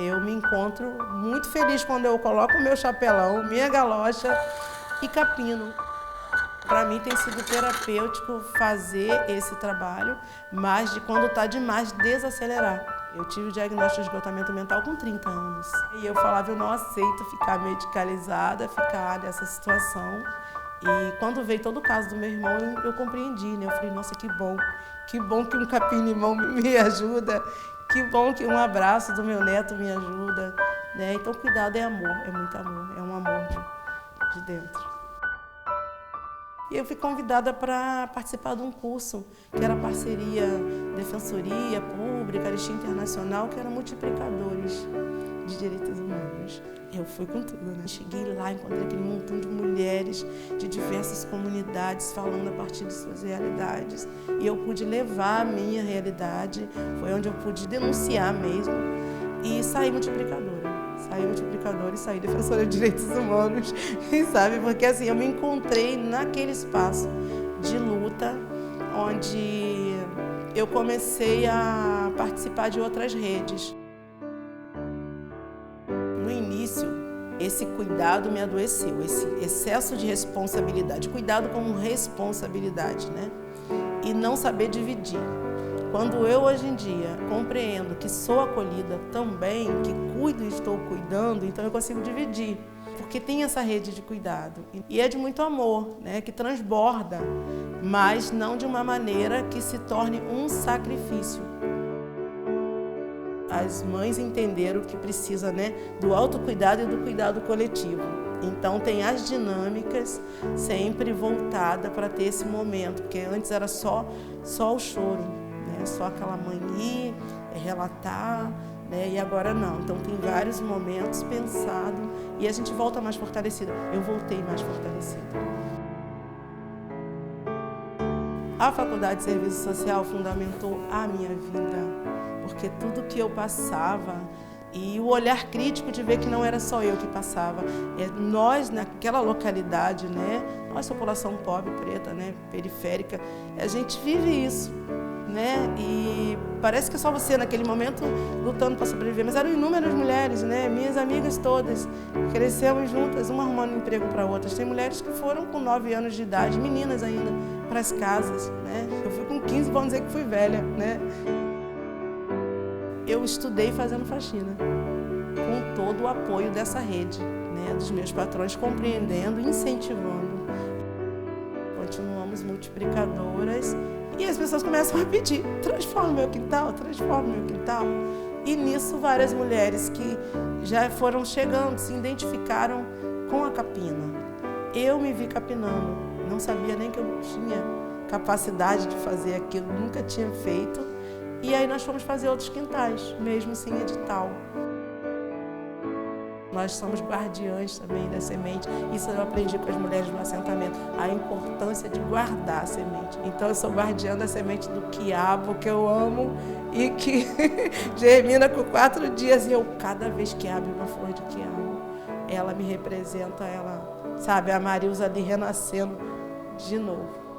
Eu me encontro muito feliz quando eu coloco o meu chapelão, minha galocha e capino. Para mim tem sido terapêutico fazer esse trabalho, mas de quando está demais, desacelerar. Eu tive o diagnóstico de esgotamento mental com 30 anos. E eu falava, eu não aceito ficar medicalizada, ficar nessa situação. E quando veio todo o caso do meu irmão, eu compreendi, né? Eu falei, nossa, que bom que um capim-limão me ajuda, que bom que um abraço do meu neto me ajuda, né? Então, cuidado é amor, é muito amor, é um amor de dentro. E eu fui convidada para participar de um curso, que era parceria Defensoria Pública, Anistia Internacional, que era multiplicadores de direitos humanos. Eu fui com tudo, né? Cheguei lá, encontrei aquele montão de mulheres de diversas comunidades falando a partir de suas realidades. E eu pude levar a minha realidade, foi onde eu pude denunciar mesmo e sair multiplicadora. Saí multiplicadora e saí defensora de direitos humanos, sabe? Porque assim, eu me encontrei naquele espaço de luta, onde eu comecei a participar de outras redes. No início, esse cuidado me adoeceu, esse excesso de responsabilidade, cuidado como responsabilidade, né? E não saber dividir. Quando eu, hoje em dia, compreendo que sou acolhida também, que cuido e estou cuidando, então eu consigo dividir. Porque tem essa rede de cuidado. E é de muito amor, né, que transborda, mas não de uma maneira que se torne um sacrifício. As mães entenderam que precisa, né, do autocuidado e do cuidado coletivo. Então tem as dinâmicas sempre voltadas para ter esse momento, porque antes era só o choro. Só aquela mãe ir, relatar, né? E agora não. Então tem vários momentos pensados e a gente volta mais fortalecida. Eu voltei mais fortalecida. A Faculdade de Serviço Social fundamentou a minha vida, porque tudo que eu passava e o olhar crítico de ver que não era só eu que passava. Nós, naquela localidade, né? Nós, população pobre, preta, né? Periférica, a gente vive isso. Né? E parece que é só você naquele momento lutando para sobreviver, mas eram inúmeras mulheres, né? Minhas amigas todas, crescemos juntas, uma arrumando emprego para outras. Tem mulheres que foram com 9 anos de idade, meninas ainda, para as casas, né? Eu fui com 15, vamos dizer que fui velha, né? Eu estudei fazendo faxina, com todo o apoio dessa rede, né? Dos meus patrões, compreendendo, incentivando. Continuamos multiplicadoras. E as pessoas começam a pedir, transforma meu quintal, transforma meu quintal. E nisso várias mulheres que já foram chegando, se identificaram com a capina. Eu me vi capinando, não sabia nem que eu tinha capacidade de fazer aquilo, nunca tinha feito. E aí nós fomos fazer outros quintais, mesmo sem edital. Nós somos guardiãs também da semente. Isso eu aprendi com as mulheres do assentamento, a importância de guardar a semente. Então eu sou guardiã da semente do quiabo, que eu amo e que germina com 4 dias. E eu, cada vez que abre uma flor de quiabo, ela me representa, ela, sabe, a Marilza ali renascendo de novo.